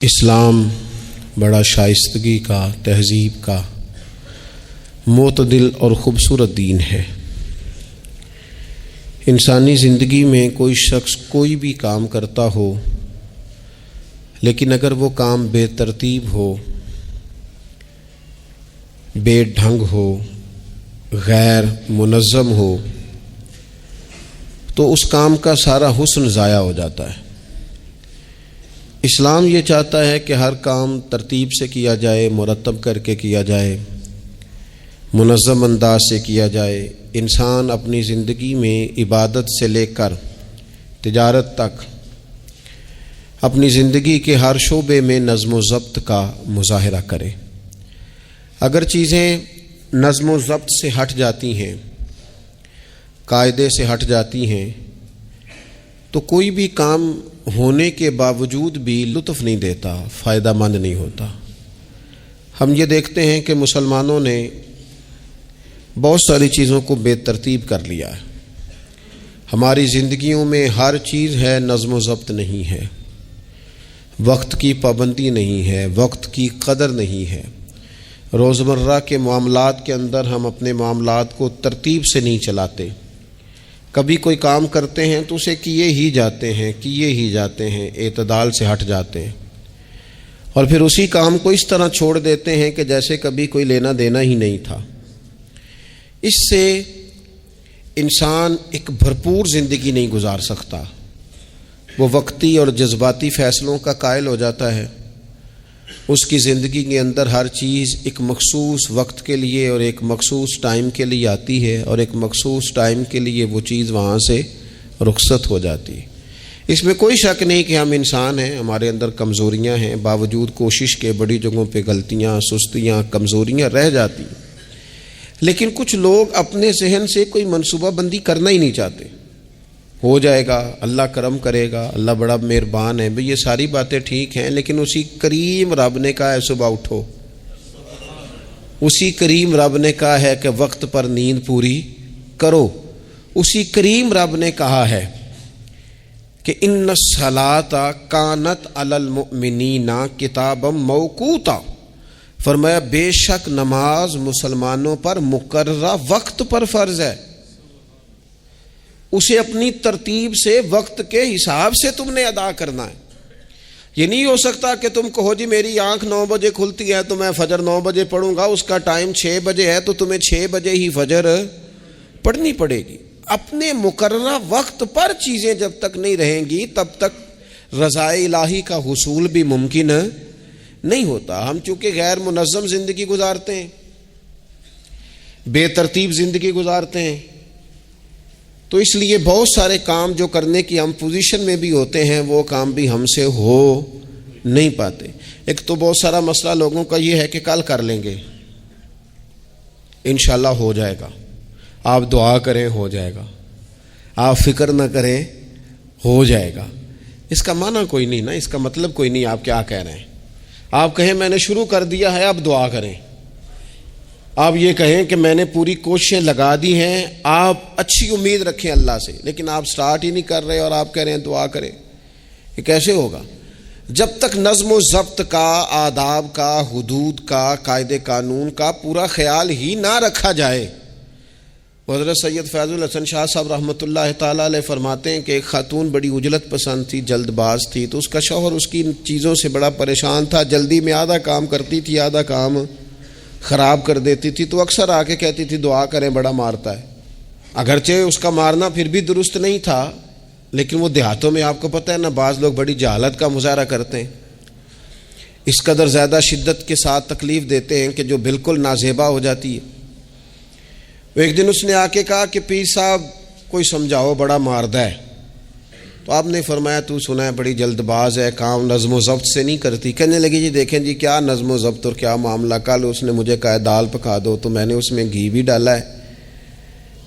اسلام بڑا شائستگی کا، تہذیب کا، معتدل اور خوبصورت دین ہے۔ انسانی زندگی میں کوئی شخص کوئی بھی کام کرتا ہو، لیکن اگر وہ کام بے ترتیب ہو، بے ڈھنگ ہو، غیر منظم ہو، تو اس کام کا سارا حسن ضائع ہو جاتا ہے۔ اسلام یہ چاہتا ہے کہ ہر کام ترتیب سے کیا جائے، مرتب کر کے کیا جائے، منظم انداز سے کیا جائے۔ انسان اپنی زندگی میں عبادت سے لے کر تجارت تک اپنی زندگی کے ہر شعبے میں نظم و ضبط کا مظاہرہ کرے۔ اگر چیزیں نظم و ضبط سے ہٹ جاتی ہیں، قاعدے سے ہٹ جاتی ہیں، تو کوئی بھی کام ہونے کے باوجود بھی لطف نہیں دیتا، فائدہ مند نہیں ہوتا۔ ہم یہ دیکھتے ہیں کہ مسلمانوں نے بہت ساری چیزوں کو بے ترتیب کر لیا ہے۔ ہماری زندگیوں میں ہر چیز ہے، نظم و ضبط نہیں ہے، وقت کی پابندی نہیں ہے، وقت کی قدر نہیں ہے۔ روزمرہ کے معاملات کے اندر ہم اپنے معاملات کو ترتیب سے نہیں چلاتے۔ کبھی کوئی کام کرتے ہیں تو اسے کیے ہی جاتے ہیں، اعتدال سے ہٹ جاتے ہیں، اور پھر اسی کام کو اس طرح چھوڑ دیتے ہیں کہ جیسے کبھی کوئی لینا دینا ہی نہیں تھا۔ اس سے انسان ایک بھرپور زندگی نہیں گزار سکتا، وہ وقتی اور جذباتی فیصلوں کا قائل ہو جاتا ہے۔ اس کی زندگی کے اندر ہر چیز ایک مخصوص وقت کے لیے اور ایک مخصوص ٹائم کے لیے آتی ہے، اور ایک مخصوص ٹائم کے لیے وہ چیز وہاں سے رخصت ہو جاتی ہے۔ اس میں کوئی شک نہیں کہ ہم انسان ہیں، ہمارے اندر کمزوریاں ہیں، باوجود کوشش کے بڑی جگہوں پہ غلطیاں، سستیاں، کمزوریاں رہ جاتی ہیں۔ لیکن کچھ لوگ اپنے ذہن سے کوئی منصوبہ بندی کرنا ہی نہیں چاہتے۔ ہو جائے گا، اللہ کرم کرے گا، اللہ بڑا مہربان ہے۔ بھئی یہ ساری باتیں ٹھیک ہیں، لیکن اسی کریم رب نے کہا ہے صبح اٹھو، اسی کریم رب نے کہا ہے کہ وقت پر نیند پوری کرو، اسی کریم رب نے کہا ہے کہ ان الصلاۃ کانت علی المؤمنین کتابا موقوتا، فرمایا بے شک نماز مسلمانوں پر مقررہ وقت پر فرض ہے۔ اسے اپنی ترتیب سے وقت کے حساب سے تم نے ادا کرنا ہے۔ یہ نہیں ہو سکتا کہ تم کہو جی میری آنکھ 9 بجے کھلتی ہے تو میں فجر 9 بجے پڑھوں گا، اس کا ٹائم 6 بجے ہے تو تمہیں 6 بجے ہی فجر پڑھنی پڑے گی۔ اپنے مقررہ وقت پر چیزیں جب تک نہیں رہیں گی تب تک رضا الہی کا حصول بھی ممکن نہیں ہوتا۔ ہم چونکہ غیر منظم زندگی گزارتے ہیں، بے ترتیب زندگی گزارتے ہیں، تو اس لیے بہت سارے کام جو کرنے کی ہم پوزیشن میں بھی ہوتے ہیں وہ کام بھی ہم سے ہو نہیں پاتے۔ ایک تو بہت سارا مسئلہ لوگوں کا یہ ہے کہ کل کر لیں گے، انشاءاللہ ہو جائے گا، آپ دعا کریں ہو جائے گا، آپ فکر نہ کریں ہو جائے گا۔ اس کا معنی کوئی نہیں نا، اس کا مطلب کوئی نہیں۔ آپ کیا کہہ رہے ہیں؟ آپ کہیں میں نے شروع کر دیا ہے، اب دعا کریں۔ آپ یہ کہیں کہ میں نے پوری کوششیں لگا دی ہیں، آپ اچھی امید رکھیں اللہ سے، لیکن آپ سٹارٹ ہی نہیں کر رہے اور آپ کہہ رہے ہیں دعا کریں۔ یہ کیسے ہوگا؟ جب تک نظم و ضبط کا، آداب کا، حدود کا، قاعدے قانون کا پورا خیال ہی نہ رکھا جائے۔ حضرت سید فیض الحسن شاہ صاحب رحمۃ اللہ تعالیٰ علیہ فرماتے ہیں کہ ایک خاتون بڑی عجلت پسند تھی، جلد باز تھی، تو اس کا شوہر اس کی چیزوں سے بڑا پریشان تھا، جلدی میں آدھا کام کرتی تھی، آدھا کام خراب کر دیتی تھی، تو اکثر آ کے کہتی تھی دعا کریں بڑا مارتا ہے۔ اگرچہ اس کا مارنا پھر بھی درست نہیں تھا، لیکن وہ دیہاتوں میں آپ کو پتہ ہے نا، بعض لوگ بڑی جہالت کا مظاہرہ کرتے ہیں، اس قدر زیادہ شدت کے ساتھ تکلیف دیتے ہیں کہ جو بالکل نازیبا ہو جاتی ہے۔ ایک دن اس نے آ کے کہا کہ پیر صاحب کوئی سمجھاؤ، بڑا ماردہ ہے۔ تو آپ نے فرمایا تو سنا ہے بڑی جلد باز ہے، کام نظم و ضبط سے نہیں کرتی۔ کہنے لگی جی دیکھیں جی کیا نظم و ضبط اور کیا معاملہ، کل اس نے مجھے کہا دال پکا دو تو میں نے اس میں گھی بھی ڈالا ہے،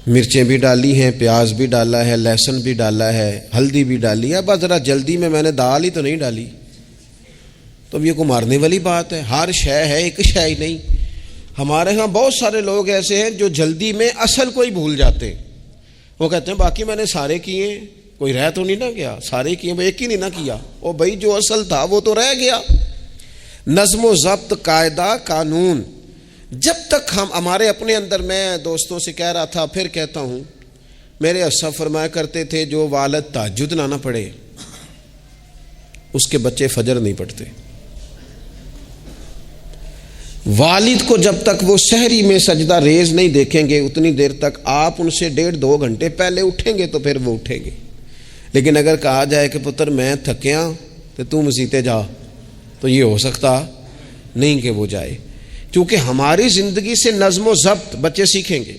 مرچیں بھی ڈالی ہیں، پیاز بھی ڈالا ہے، لہسن بھی ڈالا ہے، ہلدی بھی ڈالی ہے، بس ذرا جلدی میں نے دال ہی تو نہیں ڈالی۔ تو اب یہ کو مارنے والی بات ہے؟ ہر شے ہے، ایک شے ہی نہیں۔ ہمارے ہاں بہت سارے لوگ ایسے ہیں جو جلدی میں اصل کو ہی بھول جاتے ہیں۔ وہ کہتے ہیں باقی میں نے سارے کیے، کوئی رہ تو نہیں نہ گیا، سارے کیے، ایک ہی نہیں نہ کیا، وہ بھائی جو اصل تھا وہ تو رہ گیا۔ نظم و ضبط، قاعدہ، قانون، جب تک ہمارے اپنے اندر، میں دوستوں سے کہہ رہا تھا پھر کہتا ہوں، میرے اسلاف فرمایا کرتے تھے جو والد تہجد نہ پڑھے اس کے بچے فجر نہیں پڑھتے۔ والد کو جب تک وہ سحری میں سجدہ ریز نہیں دیکھیں گے اتنی دیر تک آپ ان سے 1.5-2 گھنٹے پہلے اٹھیں گے تو پھر وہ اٹھیں گے۔ لیکن اگر کہا جائے کہ پتر میں تھکیاں تو تم مسیتے جا، تو یہ ہو سکتا نہیں کہ وہ جائے، کیونکہ ہماری زندگی سے نظم و ضبط بچے سیکھیں گے،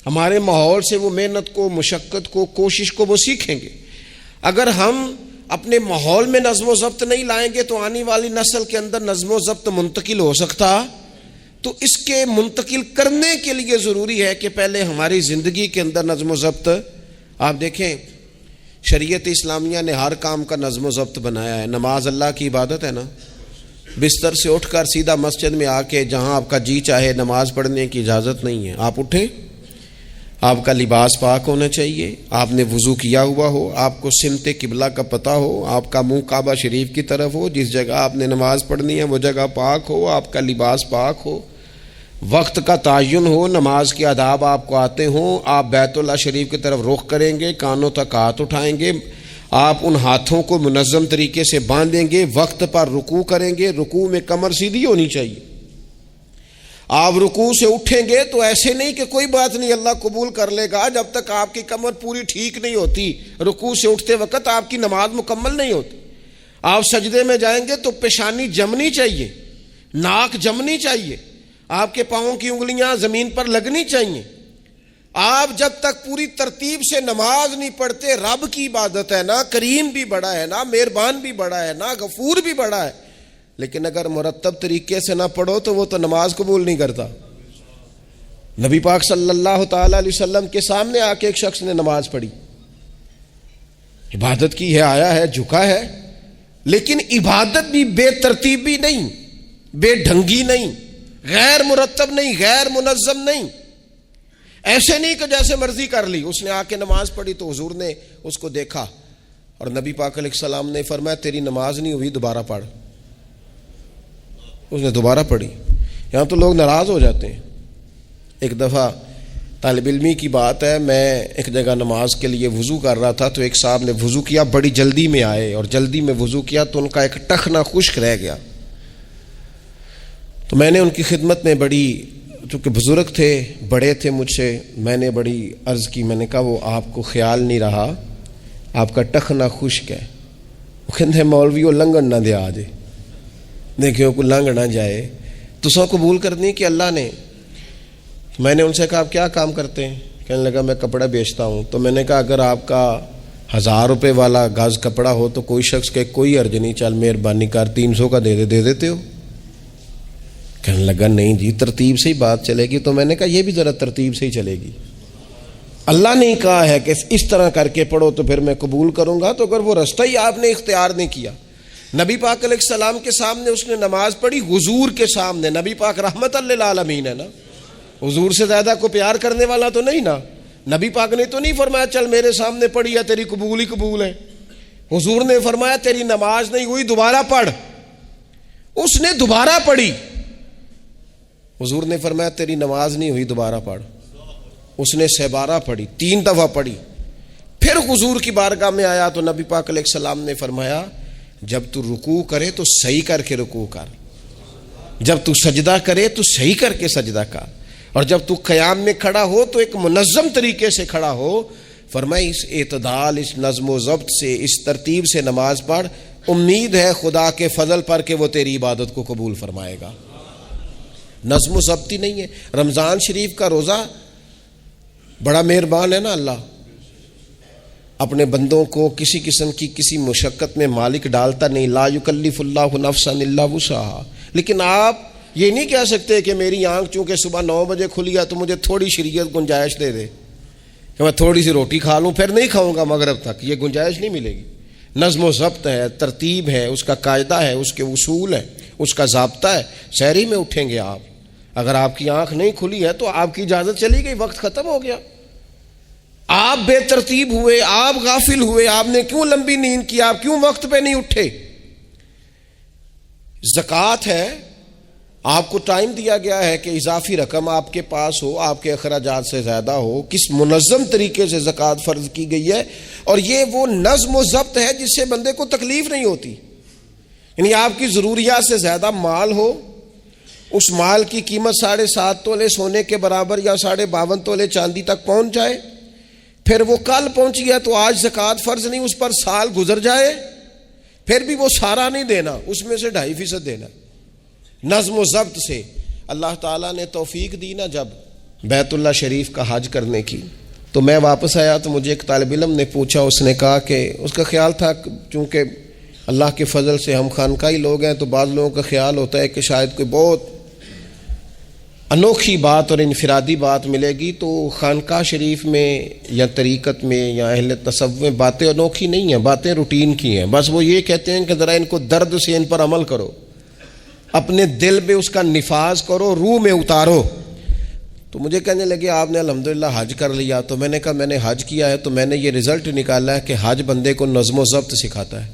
ہمارے ماحول سے وہ محنت کو، مشقت کو، کوشش کو وہ سیکھیں گے۔ اگر ہم اپنے ماحول میں نظم و ضبط نہیں لائیں گے تو آنے والی نسل کے اندر نظم و ضبط منتقل ہو سکتا، تو اس کے منتقل کرنے کے لیے ضروری ہے کہ پہلے ہماری زندگی کے اندر نظم و ضبط۔ آپ دیکھیں شریعت اسلامیہ نے ہر کام کا نظم و ضبط بنایا ہے۔ نماز اللہ کی عبادت ہے نا، بستر سے اٹھ کر سیدھا مسجد میں آ کے جہاں آپ کا جی چاہے نماز پڑھنے کی اجازت نہیں ہے۔ آپ اٹھیں، آپ کا لباس پاک ہونا چاہیے، آپ نے وضو کیا ہوا ہو، آپ کو سمت قبلہ کا پتہ ہو، آپ کا منہ کعبہ شریف کی طرف ہو، جس جگہ آپ نے نماز پڑھنی ہے وہ جگہ پاک ہو، آپ کا لباس پاک ہو، وقت کا تعین ہو، نماز کے آداب آپ کو آتے ہوں، آپ بیت اللہ شریف کی طرف رخ کریں گے، کانوں تک ہاتھ اٹھائیں گے، آپ ان ہاتھوں کو منظم طریقے سے باندھیں گے، وقت پر رکوع کریں گے، رکوع میں کمر سیدھی ہونی چاہیے۔ آپ رکوع سے اٹھیں گے تو ایسے نہیں کہ کوئی بات نہیں اللہ قبول کر لے گا، جب تک آپ کی کمر پوری ٹھیک نہیں ہوتی رکوع سے اٹھتے وقت آپ کی نماز مکمل نہیں ہوتی۔ آپ سجدے میں جائیں گے تو پیشانی جمنی چاہیے، ناک جمنی چاہیے، آپ کے پاؤں کی انگلیاں زمین پر لگنی چاہیے۔ آپ جب تک پوری ترتیب سے نماز نہیں پڑھتے، رب کی عبادت ہے نا، کریم بھی بڑا ہے نا، مہربان بھی بڑا ہے نا، غفور بھی بڑا ہے، لیکن اگر مرتب طریقے سے نہ پڑھو تو وہ تو نماز قبول نہیں کرتا۔ نبی پاک صلی اللہ تعالی علیہ وسلم کے سامنے آ کے ایک شخص نے نماز پڑھی، عبادت کی ہے، آیا ہے، جھکا ہے، لیکن عبادت بھی بے ترتیبی نہیں، بے ڈھنگی نہیں، غیر مرتب نہیں، غیر منظم نہیں، ایسے نہیں کہ جیسے مرضی کر لی۔ اس نے آ کے نماز پڑھی تو حضور نے اس کو دیکھا اور نبی پاک علیہ السلام نے فرمایا تیری نماز نہیں ہوئی، دوبارہ پڑھ۔ اس نے دوبارہ پڑھی۔ یہاں تو لوگ ناراض ہو جاتے ہیں۔ ایک دفعہ طالب علمی کی بات ہے، میں ایک جگہ نماز کے لیے وضو کر رہا تھا تو ایک صاحب نے وضو کیا، بڑی جلدی میں آئے اور جلدی میں وضو کیا تو ان کا ایک ٹخنا خشک رہ گیا۔ تو میں نے ان کی خدمت میں بڑی، چونکہ بزرگ تھے، بڑے تھے مجھ سے، میں نے بڑی عرض کی، میں نے کہا وہ آپ کو خیال نہیں رہا، آپ کا ٹخنا خشک ہے۔ وہ کہتے ہیں مولویو لنگن نہ دیا آجے، دیکھو کو لنگ نہ جائے، تو سو قبول کرنی کہ اللہ نے۔ میں نے ان سے کہا آپ کیا کام کرتے ہیں؟ کہنے لگا میں کپڑا بیچتا ہوں۔ تو میں نے کہا اگر آپ کا 1000 روپے والا گز کپڑا ہو تو کوئی شخص کہ کوئی عرض نہیں، چل مہربانی کر 300 کا دے دیتے ہو؟ کہنے لگا نہیں جی ترتیب سے ہی بات چلے گی۔ تو میں نے کہا یہ بھی ذرا ترتیب سے ہی چلے گی، اللہ نے کہا ہے کہ اس طرح کر کے پڑھو تو پھر میں قبول کروں گا۔ تو اگر وہ رستہ ہی آپ نے اختیار نہیں کیا، نبی پاک علیہ السلام کے سامنے اس نے نماز پڑھی، حضور کے سامنے، نبی پاک رحمت للعالمین ہے نا، حضور سے زیادہ کو پیار کرنے والا تو نہیں نا۔ نبی پاک نے تو نہیں فرمایا چل میرے سامنے پڑھی ہے تیری قبول ہی قبول ہے، حضور نے فرمایا تیری نماز نہیں ہوئی، دوبارہ پڑھ۔ اس نے دوبارہ پڑھی، حضور نے فرمایا تیری نماز نہیں ہوئی، دوبارہ پڑھ۔ اس نے 6 پڑھی، 3 دفعہ پڑھی، پھر حضور کی بارگاہ میں آیا تو نبی پاک علیہ السلام نے فرمایا جب تو رکوع کرے تو صحیح کر کے رکوع کر، جب تو سجدہ کرے تو صحیح کر کے سجدہ کر، اور جب تو قیام میں کھڑا ہو تو ایک منظم طریقے سے کھڑا ہو۔ فرمایا اس اعتدال، اس نظم و ضبط سے، اس ترتیب سے نماز پڑھ، امید ہے خدا کے فضل پر کہ وہ تیری عبادت کو قبول فرمائے گا۔ نظم و ضبط ہی نہیں ہے۔ رمضان شریف کا روزہ بڑا مہربان ہے نا اللہ، اپنے بندوں کو کسی قسم کی کسی مشقت میں مالک ڈالتا نہیں، لا یکلف اللہ نفسا الا وسعہا۔ لیکن آپ یہ نہیں کہہ سکتے کہ میری آنکھ چونکہ صبح 9 بجے کھلی ہے تو مجھے تھوڑی شریعت گنجائش دے دے کہ میں تھوڑی سی روٹی کھا لوں پھر نہیں کھاؤں گا مغرب تک، یہ گنجائش نہیں ملے گی۔ نظم و ضبط ہے، ترتیب ہے، اس کا قاعدہ ہے، اس کے اصول ہے، اس کا ضابطہ ہے۔ سحری میں اٹھیں گے آپ، اگر آپ کی آنکھ نہیں کھلی ہے تو آپ کی اجازت چلی گئی، وقت ختم ہو گیا۔ آپ بے ترتیب ہوئے، آپ غافل ہوئے، آپ نے کیوں لمبی نیند کی، آپ کیوں وقت پہ نہیں اٹھے؟ زکوٰۃ ہے، آپ کو ٹائم دیا گیا ہے کہ اضافی رقم آپ کے پاس ہو، آپ کے اخراجات سے زیادہ ہو، کس منظم طریقے سے زکوٰۃ فرض کی گئی ہے، اور یہ وہ نظم و ضبط ہے جس سے بندے کو تکلیف نہیں ہوتی. یعنی آپ کی ضروریات سے زیادہ مال ہو، اس مال کی قیمت 7.5 تولے سونے کے برابر یا 52.5 تولے چاندی تک پہنچ جائے، پھر وہ کل پہنچی ہے تو آج زکوٰۃ فرض نہیں، اس پر سال گزر جائے، پھر بھی وہ سارا نہیں دینا، اس میں سے 2.5% دینا. نظم و ضبط سے اللہ تعالیٰ نے توفیق دی نا جب بیت اللہ شریف کا حج کرنے کی. تو میں واپس آیا تو مجھے ایک طالب علم نے پوچھا، اس نے کہا کہ اس کا خیال تھا چونکہ اللہ کے فضل سے ہم خانقاہی لوگ ہیں تو بعض لوگوں کا خیال ہوتا ہے کہ شاید کوئی بہت انوکھی بات اور انفرادی بات ملے گی، تو خانقاہ شریف میں یا طریقت میں یا اہل تصوف میں باتیں انوکھی نہیں ہیں، باتیں روٹین کی ہیں. بس وہ یہ کہتے ہیں کہ ذرا ان کو درد سے ان پر عمل کرو، اپنے دل میں اس کا نفاذ کرو، روح میں اتارو. تو مجھے کہنے لگے آپ نے الحمدللہ حج کر لیا. تو میں نے کہا میں نے حج کیا ہے تو میں نے یہ رزلٹ نکالا ہے کہ حج بندے کو نظم و ضبط سکھاتا ہے،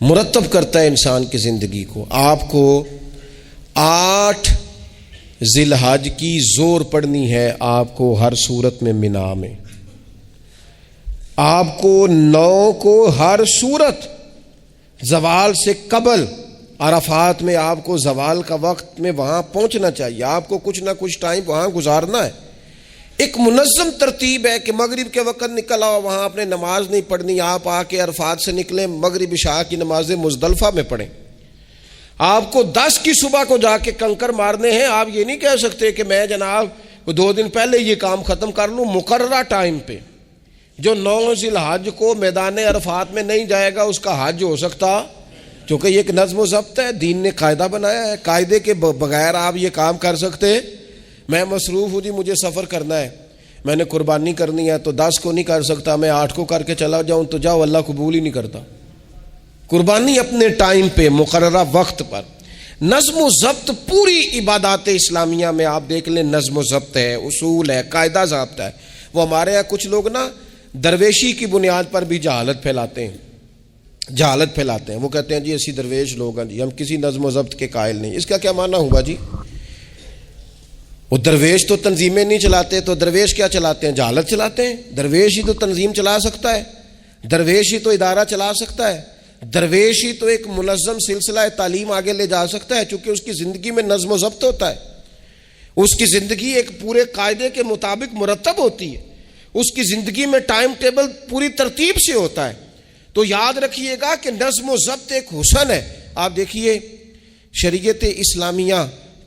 مرتب کرتا ہے انسان کی زندگی کو. آپ کو 8 ذی الحج کی زور پڑنی ہے، آپ کو ہر صورت میں مینا میں، آپ کو 9 کو ہر صورت زوال سے قبل عرفات میں آپ کو زوال کا وقت میں وہاں پہنچنا چاہیے، آپ کو کچھ نہ کچھ ٹائم وہاں گزارنا ہے. ایک منظم ترتیب ہے کہ مغرب کے وقت نکل آؤ، وہاں آپ نے نماز نہیں پڑھنی، آپ آ کے عرفات سے نکلیں، مغرب عشاء کی نمازیں مزدلفہ میں پڑھیں. آپ کو 10 کی صبح کو جا کے کنکر مارنے ہیں، آپ یہ نہیں کہہ سکتے کہ میں جناب 2 دن پہلے یہ کام ختم کر لوں. مقررہ ٹائم پہ جو 9 ذی الحج کو میدان عرفات میں نہیں جائے گا اس کا حج ہو سکتا، کیونکہ یہ ایک نظم و ضبط ہے، دین نے قاعدہ بنایا ہے، قاعدے کے بغیر آپ یہ کام کر سکتے. میں مصروف ہوں جی، مجھے سفر کرنا ہے، میں نے قربانی کرنی ہے تو 10 کو نہیں کر سکتا، میں 8 کو کر کے چلا جاؤں تو جاؤ، اللہ قبول ہی نہیں کرتا. قربانی اپنے ٹائم پہ مقررہ وقت پر. نظم و ضبط پوری عبادات اسلامیہ میں آپ دیکھ لیں، نظم و ضبط ہے، اصول ہے، قاعدہ ضابطہ ہے. وہ ہمارے یہاں کچھ لوگ نا درویشی کی بنیاد پر بھی جہالت پھیلاتے ہیں، وہ کہتے ہیں جی اسی درویش لوگ ہیں جی، ہم کسی نظم و ضبط کے قائل نہیں. اس کا کیا معنی ہوا جی؟ وہ درویش تو تنظیمیں نہیں چلاتے، تو درویش کیا چلاتے ہیں؟ جہالت چلاتے ہیں. درویش ہی تو تنظیم چلا سکتا ہے، درویش ہی تو ادارہ چلا سکتا ہے، درویش ہی تو ایک منظم سلسلہ تعلیم آگے لے جا سکتا ہے، چونکہ اس کی زندگی میں نظم و ضبط ہوتا ہے، اس کی زندگی ایک پورے قاعدے کے مطابق مرتب ہوتی ہے، اس کی زندگی میں ٹائم ٹیبل پوری ترتیب سے ہوتا ہے. تو یاد رکھیے گا کہ نظم و ضبط ایک حسن ہے. آپ دیکھیے شریعت اسلامیہ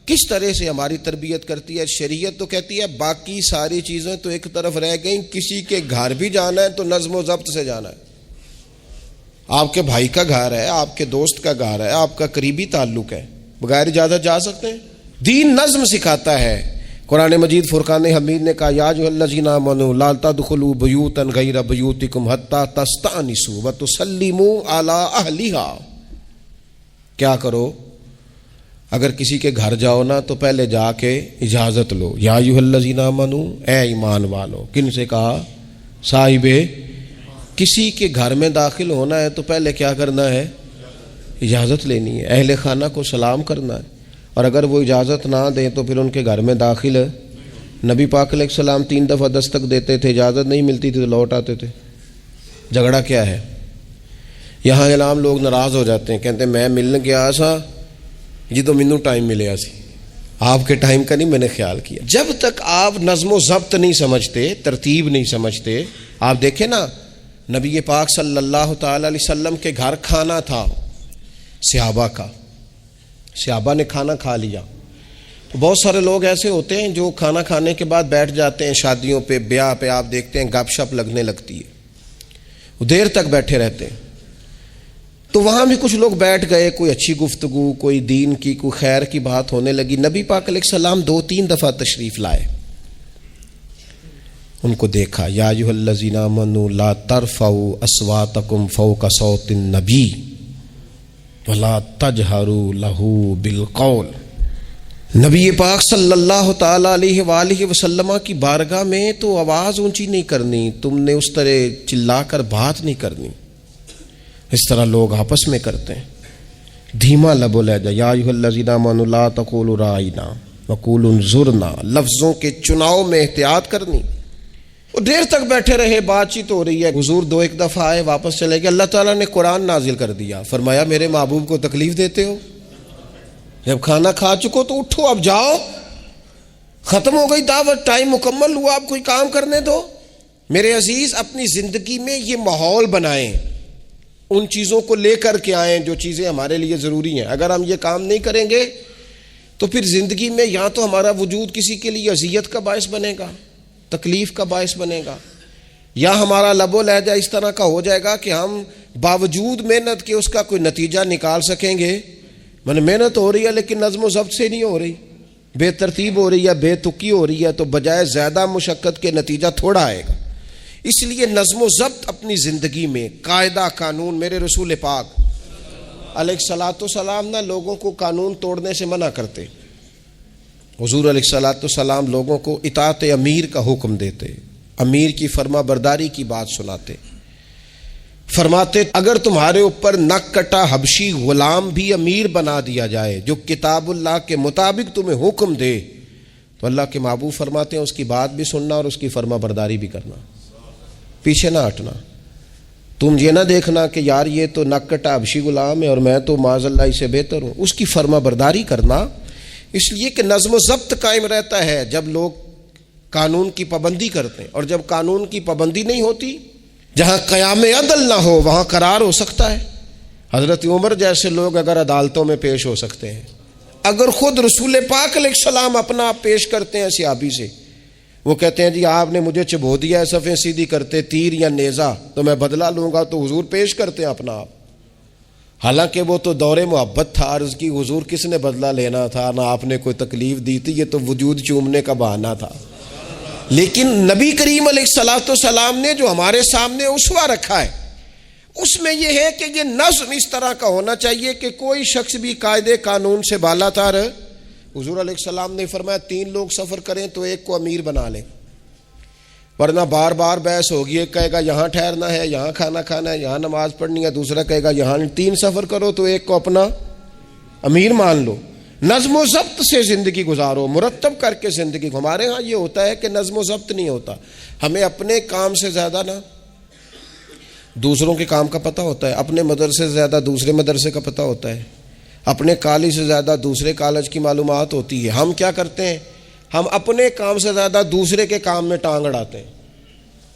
کس طرح سے ہماری تربیت کرتی ہے. شریعت تو کہتی ہے باقی ساری چیزیں تو ایک طرف رہ گئیں، کسی کے گھر بھی جانا ہے تو نظم و ضبط سے جانا ہے. آپ کے بھائی کا گھر ہے، آپ کے دوست کا گھر ہے، آپ کا قریبی تعلق ہے، بغیر اجازت جا سکتے ہیں؟ دین نظم سکھاتا ہے. قرآن مجید فرقان حمید نے کہا یا ایھا الذین آمنوا لا تدخلوا بیوتا غیر بیوتکم حتی تستأنسوا وتسلموا علی اہلھا. کیا کرو؟ اگر کسی کے گھر جاؤ نا تو پہلے جا کے اجازت لو. یا ایھا الذین آمنوا، اے ایمان والو. کن سے کہا؟ صاحب. کسی کے گھر میں داخل ہونا ہے تو پہلے کیا کرنا ہے؟ اجازت لینی ہے. اہل خانہ کو سلام کرنا ہے، اور اگر وہ اجازت نہ دیں تو پھر ان کے گھر میں داخل ہے. نبی پاک علیہ السلام 3 دفعہ دستک دیتے تھے، اجازت نہیں ملتی تھی تو لوٹ آتے تھے. جھگڑا کیا ہے؟ یہاں عام لوگ ناراض ہو جاتے ہیں، کہتے ہیں میں ملنے گیا سا جی تو مینوں ٹائم ملیا سی، آپ کے ٹائم کا نہیں میں نے خیال کیا. جب تک آپ نظم و ضبط نہیں سمجھتے، ترتیب نہیں سمجھتے. آپ دیکھیں نا نبی پاک صلی اللہ تعالی علیہ وسلم کے گھر کھانا تھا صحابہ کا، صحابہ نے کھانا کھا لیا. تو بہت سارے لوگ ایسے ہوتے ہیں جو کھانا کھانے کے بعد بیٹھ جاتے ہیں، شادیوں پہ، بیاہ پہ آپ دیکھتے ہیں گپ شپ لگنے لگتی ہے، وہ دیر تک بیٹھے رہتے ہیں. تو وہاں بھی کچھ لوگ بیٹھ گئے، کوئی اچھی گفتگو، کوئی دین کی، کوئی خیر کی بات ہونے لگی. نبی پاک علیہ السلام 2-3 دفعہ تشریف لائے، ان کو دیکھا. یا ایھا الذین آمنوا لا ترفعوا اصواتکم فوق صوت النبی ولا تجہروا لہ بالقول. نبی پاک صلی اللہ تعالی علیہ وآلہ وسلم کی بارگاہ میں تو آواز اونچی نہیں کرنی، تم نے اس طرح چلا کر بات نہیں کرنی، اس طرح لوگ آپس میں کرتے ہیں. دھیما لب و لہجہ، یا ایھا الذین آمنوا لا تقولوا رائنا وقولوا انظرنا، لفظوں کے چناؤ میں احتیاط کرنی۔ وہ دیر تک بیٹھے رہے، بات چیت ہو رہی ہے، حضور دو ایک دفعہ آئے، واپس چلے گئے۔ اللہ تعالیٰ نے قرآن نازل کر دیا، فرمایا میرے محبوب کو تکلیف دیتے ہو؟ جب کھانا کھا چکو تو اٹھو، اب جاؤ، ختم ہو گئی دعوت، ٹائم مکمل ہوا، اب کوئی کام کرنے دو۔ میرے عزیز، اپنی زندگی میں یہ ماحول بنائیں، ان چیزوں کو لے کر کے آئیں جو چیزیں ہمارے لیے ضروری ہیں۔ اگر ہم یہ کام نہیں کریں گے تو پھر زندگی میں یا تو ہمارا وجود کسی کے لیے اذیت کا باعث بنے گا، تکلیف کا باعث بنے گا، یا ہمارا لب و لہجہ اس طرح کا ہو جائے گا کہ ہم باوجود محنت کے اس کا کوئی نتیجہ نکال سکیں گے۔ محنت ہو رہی ہے لیکن نظم و ضبط سے نہیں ہو رہی، بے ترتیب ہو رہی ہے، بے تکی ہو رہی ہے، تو بجائے زیادہ مشقت کے نتیجہ تھوڑا آئے گا۔ اس لیے نظم و ضبط اپنی زندگی میں، قاعدہ قانون۔ میرے رسول پاک علیہ الصلوۃ والسلام نہ لوگوں کو قانون توڑنے سے منع کرتے، حضور علیہ الصلوۃ والسلام لوگوں کو اطاعت امیر کا حکم دیتے، امیر کی فرما برداری کی بات سناتے، فرماتے اگر تمہارے اوپر نک کٹا حبشی غلام بھی امیر بنا دیا جائے جو کتاب اللہ کے مطابق تمہیں حکم دے تو اللہ کے محبوب فرماتے ہیں اس کی بات بھی سننا اور اس کی فرما برداری بھی کرنا، پیچھے نہ ہٹنا۔ تم یہ نہ دیکھنا کہ یار یہ تو نک کٹا حبشی غلام ہے اور میں تو معاذ اللہ اس سے بہتر ہوں، اس کی فرما برداری کرنا۔ اس لیے کہ نظم و ضبط قائم رہتا ہے جب لوگ قانون کی پابندی کرتے ہیں، اور جب قانون کی پابندی نہیں ہوتی، جہاں قیام عدل نہ ہو وہاں قرار ہو سکتا ہے۔ حضرت عمر جیسے لوگ اگر عدالتوں میں پیش ہو سکتے ہیں، اگر خود رسول پاک علیہ السلام اپنا آپ پیش کرتے ہیں صحابی سے، وہ کہتے ہیں جی آپ نے مجھے چبھو دیا ہے صفیں سیدھی کرتے تیر یا نیزہ، تو میں بدلہ لوں گا، تو حضور پیش کرتے ہیں اپنا آپ، حالانکہ وہ تو دور محبت تھا، عرض کی حضور کس نے بدلہ لینا تھا، نہ آپ نے کوئی تکلیف دی تھی، یہ تو وجود چومنے کا بہانہ تھا۔ لیکن نبی کریم علیہ الصلوۃ والسلام نے جو ہمارے سامنے اسوہ رکھا ہے، اس میں یہ ہے کہ یہ نظم اس طرح کا ہونا چاہیے کہ کوئی شخص بھی قاعدے قانون سے بالا تر۔ حضور علیہ السلام نے فرمایا 3 لوگ سفر کریں تو ایک کو امیر بنا لیں، ورنہ بار بار بحث ہوگی، ایک کہے گا یہاں ٹھہرنا ہے، یہاں کھانا کھانا ہے، یہاں نماز پڑھنی ہے، دوسرا کہے گا یہاں۔ 3 سفر کرو تو ایک کو اپنا امیر مان لو۔ نظم و ضبط سے زندگی گزارو، مرتب کر کے زندگی۔ ہمارے ہاں یہ ہوتا ہے کہ نظم و ضبط نہیں ہوتا، ہمیں اپنے کام سے زیادہ نا دوسروں کے کام کا پتہ ہوتا ہے، اپنے مدرسے سے زیادہ دوسرے مدرسے کا پتہ ہوتا ہے، اپنے کالج سے زیادہ دوسرے کالج کی معلومات ہوتی ہے۔ ہم کیا کرتے ہیں؟ ہم اپنے کام سے زیادہ دوسرے کے کام میں ٹانگ اڑاتے ہیں،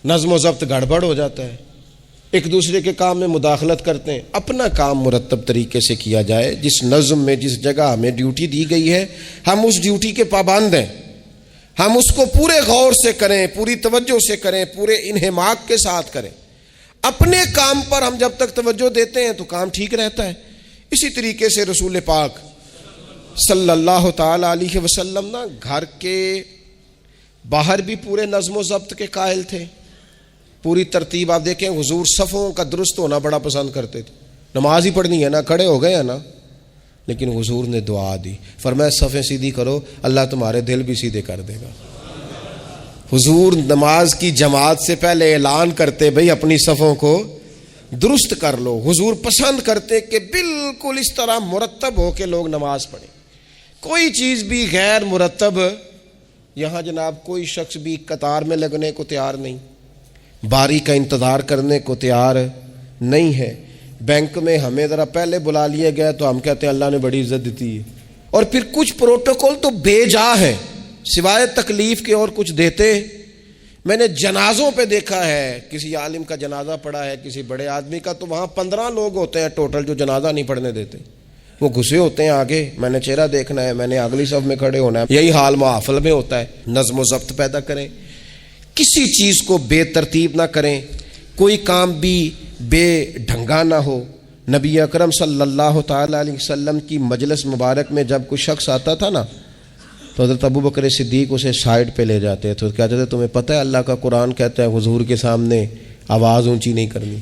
نظم و ضبط گڑبڑ ہو جاتا ہے، ایک دوسرے کے کام میں مداخلت کرتے ہیں۔ اپنا کام مرتب طریقے سے کیا جائے، جس نظم میں جس جگہ ہمیں ڈیوٹی دی گئی ہے ہم اس ڈیوٹی کے پابند ہیں، ہم اس کو پورے غور سے کریں، پوری توجہ سے کریں، پورے انہماک کے ساتھ کریں۔ اپنے کام پر ہم جب تک توجہ دیتے ہیں تو کام ٹھیک رہتا ہے۔ اسی طریقے سے رسول پاک صلی اللہ تعالی علیہ وسلم نا گھر کے باہر بھی پورے نظم و ضبط کے قائل تھے، پوری ترتیب۔ آپ دیکھیں حضور صفوں کا درست ہونا بڑا پسند کرتے تھے، نماز ہی پڑھنی ہے نا، کھڑے ہو گئے ہیں نا، لیکن حضور نے دعا دی، فرمایا صفیں سیدھی کرو، اللہ تمہارے دل بھی سیدھے کر دے گا۔ حضور نماز کی جماعت سے پہلے اعلان کرتے بھئی اپنی صفوں کو درست کر لو۔ حضور پسند کرتے کہ بالکل اس طرح مرتب ہو کے لوگ نماز پڑھیں، کوئی چیز بھی غیر مرتب۔ یہاں جناب کوئی شخص بھی قطار میں لگنے کو تیار نہیں، باری کا انتظار کرنے کو تیار نہیں ہے۔ بینک میں ہمیں ذرا پہلے بلا لیا گیا تو ہم کہتے ہیں اللہ نے بڑی عزت دیتی ہے، اور پھر کچھ پروٹوکول تو بے جا ہے، سوائے تکلیف کے اور کچھ دیتے۔ میں نے جنازوں پہ دیکھا ہے، کسی عالم کا جنازہ پڑھا ہے، کسی بڑے آدمی کا، تو وہاں 15 لوگ ہوتے ہیں ٹوٹل جو جنازہ نہیں پڑھنے دیتے، وہ گھسے ہوتے ہیں آگے، میں نے چہرہ دیکھنا ہے، میں نے اگلی صف میں کھڑے ہونا ہے۔ یہی حال محافل میں ہوتا ہے۔ نظم و ضبط پیدا کریں، کسی چیز کو بے ترتیب نہ کریں، کوئی کام بھی بے ڈھنگا نہ ہو۔ نبی اکرم صلی اللہ تعالی علیہ وسلم کی مجلس مبارک میں جب کوئی شخص آتا تھا نا تو حضرت ابو بکر صدیق اسے سائڈ پہ لے جاتے تو کہتے تھے تمہیں پتہ ہے اللہ کا قرآن کہتا ہے حضور کے سامنے آواز اونچی نہیں کرنی۔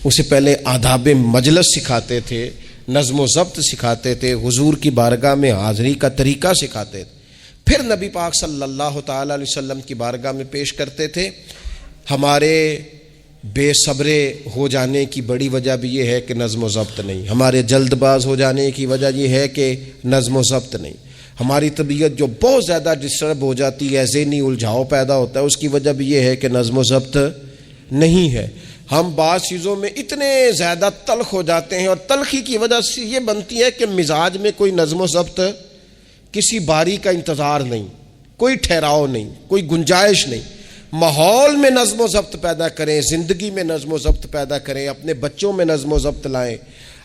اسے پہلے آداب مجلس سکھاتے تھے، نظم و ضبط سکھاتے تھے، حضور کی بارگاہ میں حاضری کا طریقہ سکھاتے تھے، پھر نبی پاک صلی اللہ تعالی علیہ وسلم کی بارگاہ میں پیش کرتے تھے۔ ہمارے بے صبرے ہو جانے کی بڑی وجہ بھی یہ ہے کہ نظم و ضبط نہیں. ہمارے جلد باز ہو جانے کی وجہ یہ ہے کہ نظم و ضبط نہیں. ہماری طبیعت جو بہت زیادہ ڈسٹرب ہو جاتی ہے, ذہنی الجھاؤ پیدا ہوتا ہے, اس کی وجہ بھی یہ ہے کہ نظم و ضبط نہیں ہے. ہم بعض چیزوں میں اتنے زیادہ تلخ ہو جاتے ہیں, اور تلخی کی وجہ سے یہ بنتی ہے کہ مزاج میں کوئی نظم و ضبط, کسی باری کا انتظار نہیں, کوئی ٹھہراؤ نہیں, کوئی گنجائش نہیں. ماحول میں نظم و ضبط پیدا کریں, زندگی میں نظم و ضبط پیدا کریں, اپنے بچوں میں نظم و ضبط لائیں,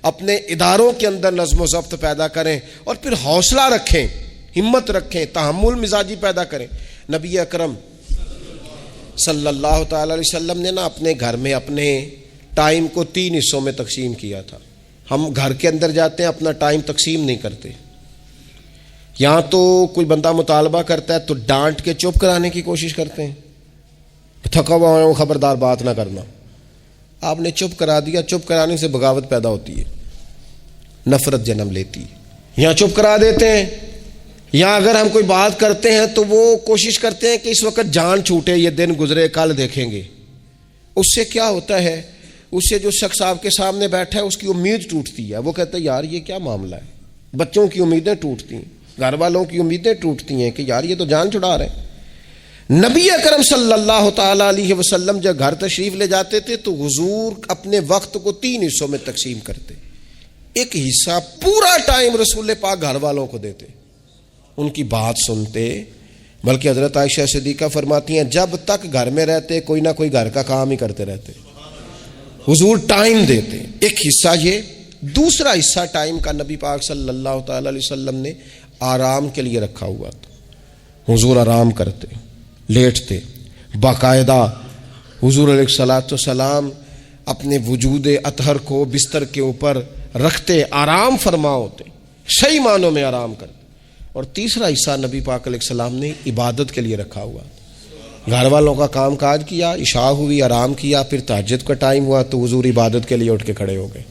اپنے اداروں کے اندر نظم و ضبط پیدا کریں, اور پھر حوصلہ رکھیں, ہمت رکھیں, تحمل مزاجی پیدا کریں. نبی اکرم صلی اللہ تعالی علیہ وسلم نے اپنے گھر میں اپنے ٹائم کو 3 حصوں میں تقسیم کیا تھا. ہم گھر کے اندر جاتے ہیں, اپنا ٹائم تقسیم نہیں کرتے. یہاں تو کوئی بندہ مطالبہ کرتا ہے تو ڈانٹ کے چپ کرانے کی کوشش کرتے ہیں, تھکا ہوا ہوں خبردار بات نہ کرنا. آپ نے چپ کرا دیا, چپ کرانے سے بغاوت پیدا ہوتی ہے, نفرت جنم لیتی ہے. یہاں چپ کرا دیتے ہیں, یا اگر ہم کوئی بات کرتے ہیں تو وہ کوشش کرتے ہیں کہ اس وقت جان چھوٹے, یہ دن گزرے کل دیکھیں گے. اس سے کیا ہوتا ہے, اس سے جو شخص آپ کے سامنے بیٹھا ہے اس کی امید ٹوٹتی ہے. وہ کہتا ہے یار یہ کیا معاملہ ہے. بچوں کی امیدیں ٹوٹتی ہیں, گھر والوں کی امیدیں ٹوٹتی ہیں کہ یار یہ تو جان چھڑا رہے ہیں. نبی اکرم صلی اللہ تعالی علیہ وسلم جب گھر تشریف لے جاتے تھے تو حضور اپنے وقت کو 3 حصوں میں تقسیم کرتے. ایک حصہ پورا ٹائم رسول پاک گھر والوں کو دیتے, ان کی بات سنتے. بلکہ حضرت عائشہ صدیقہ فرماتی ہیں جب تک گھر میں رہتے کوئی نہ کوئی گھر کا کام ہی کرتے رہتے. حضور ٹائم دیتے. ایک حصہ یہ. دوسرا حصہ ٹائم کا نبی پاک صلی اللہ تعالی علیہ وسلم نے آرام کے لیے رکھا ہوا تھا. حضور آرام کرتے, لیٹتے, باقاعدہ حضور علیہ الصلوۃ والسلام اپنے وجود اطہر کو بستر کے اوپر رکھتے, آرام فرما ہوتے, صحیح معنوں میں آرام کرتے. اور تیسرا حصہ نبی پاک علیہ السلام نے عبادت کے لیے رکھا ہوا. گھر والوں کا کام کاج کیا, عشاء ہوئی, آرام کیا, پھر تہجد کا ٹائم ہوا تو حضور عبادت کے لیے اٹھ کے کھڑے ہو گئے.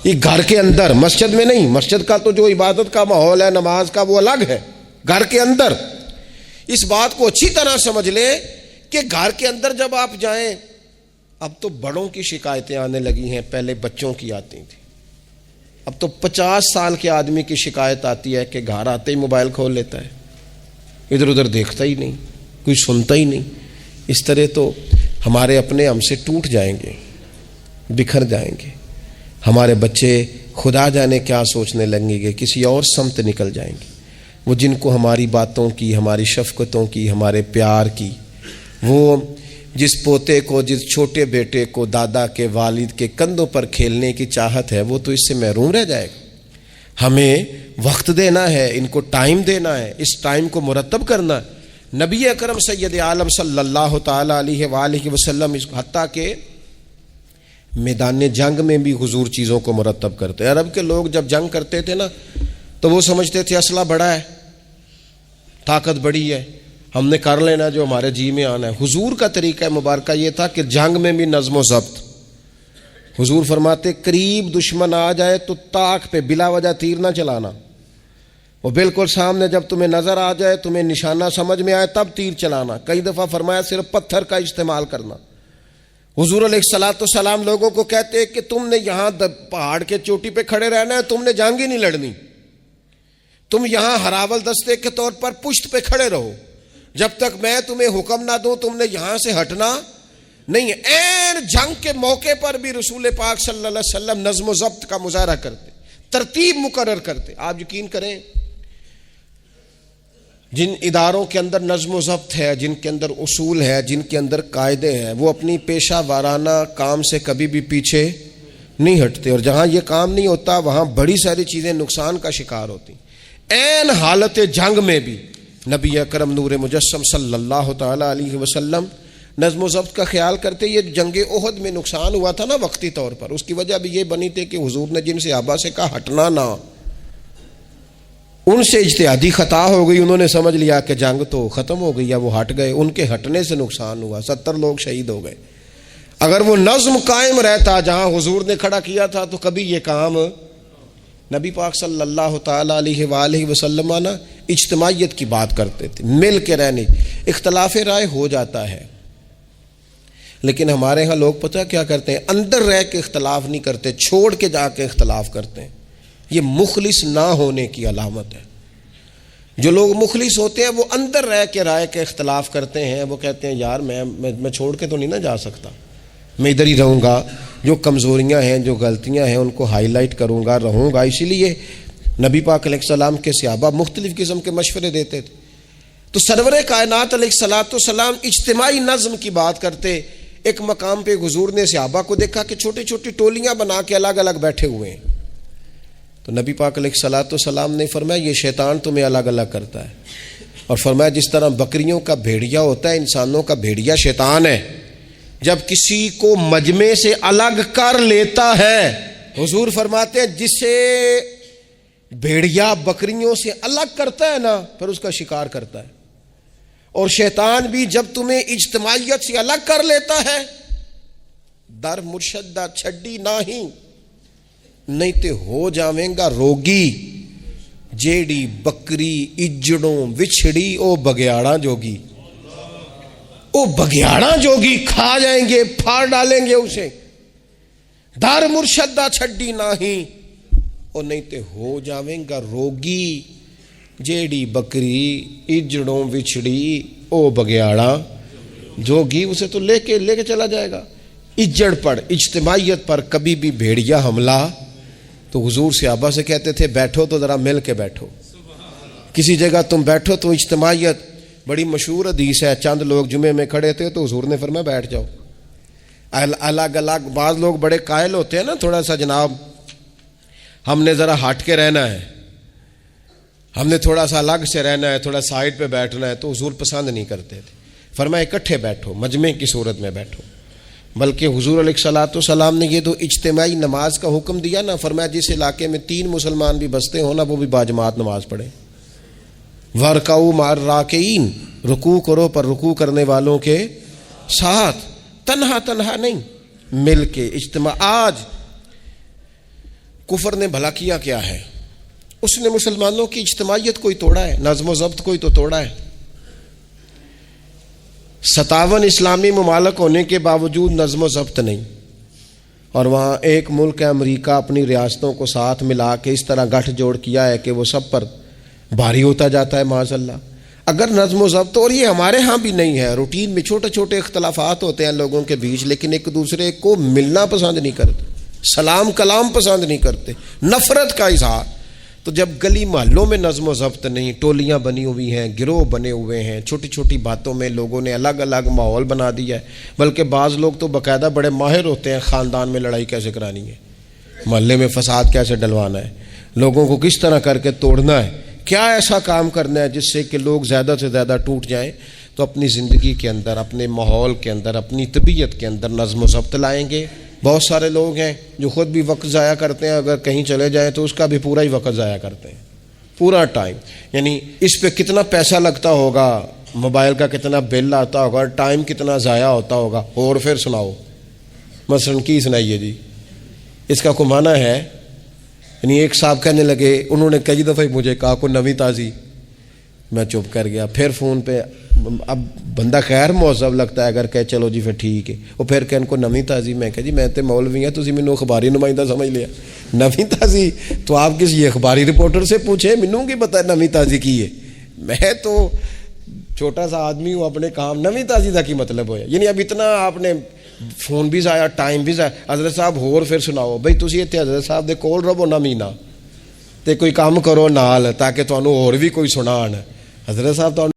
یہ گھر کے اندر, مسجد میں نہیں. مسجد کا تو جو عبادت کا ماحول ہے, نماز کا, وہ الگ ہے. گھر کے اندر اس بات کو اچھی طرح سمجھ لیں کہ گھر کے اندر جب آپ جائیں, اب تو بڑوں کی شکایتیں آنے لگی ہیں, پہلے بچوں کی آتی تھی. اب تو 50 سال کے آدمی کی شکایت آتی ہے کہ گھر آتے ہی موبائل کھول لیتا ہے, ادھر ادھر دیکھتا ہی نہیں, کوئی سنتا ہی نہیں. اس طرح تو ہمارے اپنے ہم سے ٹوٹ جائیں گے, بکھر جائیں گے. ہمارے بچے خدا جانے کیا سوچنے لگیں گے, کسی اور سمت نکل جائیں گے. وہ جن کو ہماری باتوں کی, ہماری شفقتوں کی, ہمارے پیار کی, وہ جس پوتے کو, جس چھوٹے بیٹے کو دادا کے والد کے کندھوں پر کھیلنے کی چاہت ہے, وہ تو اس سے محروم رہ جائے گا. ہمیں وقت دینا ہے, ان کو ٹائم دینا ہے, اس ٹائم کو مرتب کرنا ہے. نبی اکرم سید عالم صلی اللہ تعالی علیہ وآلہ وسلم, حتیٰ کہ میدان جنگ میں بھی حضور چیزوں کو مرتب کرتے. عرب کے لوگ جب جنگ کرتے تھے نا تو وہ سمجھتے تھے اسلحہ بڑا ہے, طاقت بڑی ہے, ہم نے کر لینا جو ہمارے جی میں آنا ہے. حضور کا طریقہ مبارکہ یہ تھا کہ جنگ میں بھی نظم و ضبط. حضور فرماتے قریب دشمن آ جائے تو طاق پہ بلا وجہ تیر نہ چلانا, وہ بالکل سامنے جب تمہیں نظر آ جائے, تمہیں نشانہ سمجھ میں آئے تب تیر چلانا. کئی دفعہ فرمایا صرف پتھر کا استعمال کرنا. حضور علیہ الصلوۃ والسلام لوگوں کو کہتے کہ تم نے یہاں پہاڑ کے چوٹی پہ کھڑے رہنا ہے, تم نے جنگ ہی نہیں لڑنی. تم یہاں ہراول دستے کے طور پر پشت پہ کھڑے رہو, جب تک میں تمہیں حکم نہ دوں تم نے یہاں سے ہٹنا نہیں. این جنگ کے موقع پر بھی رسول پاک صلی اللہ علیہ وسلم نظم و ضبط کا مظاہرہ کرتے, ترتیب مقرر کرتے. آپ یقین کریں جن اداروں کے اندر نظم و ضبط ہے, جن کے اندر اصول ہے, جن کے اندر قاعدے ہیں, وہ اپنی پیشہ وارانہ کام سے کبھی بھی پیچھے نہیں ہٹتے. اور جہاں یہ کام نہیں ہوتا وہاں بڑی ساری چیزیں نقصان کا شکار ہوتی. این حالت جنگ میں بھی نبی اکرم نور مجسم صلی اللہ تعالی علیہ وسلم نظم و ضبط کا خیال کرتے. یہ جنگ احد میں نقصان ہوا تھا نا وقتی طور پر, اس کی وجہ بھی یہ بنی تھی کہ حضور نے جن صحابہ سے کہا ہٹنا نہ, ان سے اجتہادی خطا ہو گئی. انہوں نے سمجھ لیا کہ جنگ تو ختم ہو گئی ہے, وہ ہٹ گئے. ان کے ہٹنے سے نقصان ہوا, 70 لوگ شہید ہو گئے. اگر وہ نظم قائم رہتا جہاں حضور نے کھڑا کیا تھا تو کبھی یہ کام. نبی پاک صلی اللہ تعالی علیہ وآلہ وسلم اجتماعیت کی بات کرتے تھے, مل کے رہنے. اختلاف رائے ہو جاتا ہے لیکن ہمارے ہاں لوگ پتہ کیا کرتے ہیں، اندر رہ کے اختلاف نہیں کرتے، چھوڑ کے جا کے اختلاف کرتے ہیں۔ یہ مخلص نہ ہونے کی علامت ہے۔ جو لوگ مخلص ہوتے ہیں وہ اندر رہ کے رائے کے اختلاف کرتے ہیں، وہ کہتے ہیں یار میں چھوڑ کے تو نہیں نہ جا سکتا، میں ادھر ہی رہوں گا، جو کمزوریاں ہیں جو غلطیاں ہیں ان کو ہائی لائٹ کروں گا، رہوں گا۔ اسی لیے نبی پاک علیہ السلام کے صحابہ مختلف قسم کے مشورے دیتے تھے۔ تو سرور کائنات علیہ السلام اجتماعی نظم کی بات کرتے۔ ایک مقام پہ حضور نے صحابہ کو دیکھا کہ چھوٹی چھوٹی ٹولیاں بنا کے الگ الگ بیٹھے ہوئے ہیں، تو نبی پاک علیہ السلام نے فرمایا یہ شیطان تمہیں الگ الگ کرتا ہے، اور فرمایا جس طرح بکریوں کا بھیڑیا ہوتا ہے، انسانوں کا بھیڑیا شیطان ہے، جب کسی کو مجمع سے الگ کر لیتا ہے، حضور فرماتے ہیں جسے بھیڑیا بکریوں سے الگ کرتا ہے نا پھر اس کا شکار کرتا ہے، اور شیطان بھی جب تمہیں اجتماعیت سے الگ کر لیتا ہے، در مرشدہ چھڈی نہیں تے ہو جاویں گا روگی، جیڑی بکری اجڑوں وچھڑی او بگیاڑا جوگی، او بگیاڑا جوگی کھا جائیں گے، پھاڑ ڈالیں گے اسے۔ در مرشدہ چھڈی نہیں تے ہو جاویں گا روگی، جیڑی بکری اجڑوں وچھڑی او بگیاڑا جوگی، اسے تو لے کے چلا جائے گا۔ اجڑ پر، اجتماعیت پر کبھی بھی بھیڑیا حملہ، تو حضور صحابہ سے کہتے تھے بیٹھو تو ذرا مل کے بیٹھو، کسی جگہ تم بیٹھو تو اجتماعیت۔ بڑی مشہور حدیث ہے، چند لوگ جمعے میں کھڑے تھے تو حضور نے فرمایا بیٹھ جاؤ الگ الگ۔ بعض لوگ بڑے قائل ہوتے ہیں نا، تھوڑا سا جناب ہم نے ذرا ہٹ کے رہنا ہے، ہم نے تھوڑا سا الگ سے رہنا ہے، تھوڑا سائڈ پہ بیٹھنا ہے، تو حضور پسند نہیں کرتے تھے، فرمایا اکٹھے بیٹھو، مجمع کی صورت میں بیٹھو۔ بلکہ حضور علیہ السلام نے یہ تو اجتماعی نماز کا حکم دیا نا، فرمایا جس علاقے میں 3 مسلمان بھی بستے ہو نا وہ بھی باجماعت نماز پڑھیں۔ وَارْكَعُوا مَعَ الرَّاكِعِينَ، رکوع کرو پر رکوع کرنے والوں کے ساتھ، تنہا نہیں، مل کے اجتماع۔ آج کفر نے بھلا کیا کیا ہے؟ اس نے مسلمانوں کی اجتماعیت کوئی توڑا ہے، نظم و ضبط کوئی تو توڑا ہے۔ 57 اسلامی ممالک ہونے کے باوجود نظم و ضبط نہیں، اور وہاں ایک ملک ہے امریکہ، اپنی ریاستوں کو ساتھ ملا کے اس طرح گٹھ جوڑ کیا ہے کہ وہ سب پر بھاری ہوتا جاتا ہے معاذ اللہ۔ اگر نظم و ضبط، اور یہ ہمارے ہاں بھی نہیں ہے، روٹین میں چھوٹے چھوٹے اختلافات ہوتے ہیں لوگوں کے بیچ، لیکن ایک دوسرے کو ملنا پسند نہیں کرتے، سلام کلام پسند نہیں کرتے، نفرت کا اظہار۔ تو جب گلی محلوں میں نظم و ضبط نہیں، ٹولیاں بنی ہوئی ہیں، گروہ بنے ہوئے ہیں، چھوٹی چھوٹی باتوں میں لوگوں نے الگ الگ ماحول بنا دیا ہے، بلکہ بعض لوگ تو باقاعدہ بڑے ماہر ہوتے ہیں خاندان میں لڑائی کیسے کرانی ہے، محلے میں فساد کیسے ڈلوانا ہے، لوگوں کو کس طرح کر کے توڑنا ہے، کیا ایسا کام کرنا ہے جس سے کہ لوگ زیادہ سے زیادہ ٹوٹ جائیں۔ تو اپنی زندگی کے اندر، اپنے ماحول کے اندر، اپنی طبیعت کے اندر نظم و ضبط لائیں گے۔ بہت سارے لوگ ہیں جو خود بھی وقت ضائع کرتے ہیں، اگر کہیں چلے جائیں تو اس کا بھی پورا ہی وقت ضائع کرتے ہیں، پورا ٹائم، یعنی اس پہ کتنا پیسہ لگتا ہوگا، موبائل کا کتنا بل آتا ہوگا، ٹائم کتنا ضائع ہوتا ہوگا۔ اور پھر سناؤ، مثلاً کی سنائیے جی، اس کا کوئی معنی ہے؟ یعنی ایک صاحب کہنے لگے، انہوں نے کئی دفعہ مجھے کہا کوئی نویں تازی، میں چپ کر گیا۔ پھر فون پہ، اب بندہ خیر مہذب لگتا ہے اگر کہے چلو جی پھر ٹھیک ہے، وہ پھر کہ ان کو نویں تازی، میں کہا جی میں تو مولوی ہوں، تسی مینوں اخباری نمائندہ سمجھ لیا، نویں تازی تو آپ کسی اخباری رپورٹر سے پوچھیں، مینوں کی پتہ ہے نویں تازی کی ہے، میں تو چھوٹا سا آدمی ہوں، اپنے کام نویں تازی کا کی مطلب ہویا؟ یعنی اب اتنا آپ نے فون بھی ضائع، ٹائم بھی ضائع۔ حضرت صاحب ہور پھر سناؤ بھائی، تسی اتنے حضرت صاحب دے کول رہو نہ مہینہ تے کوئی کام کرو نال تاکہ تانوں اور بھی کوئی سنان۔ حضرت صاحب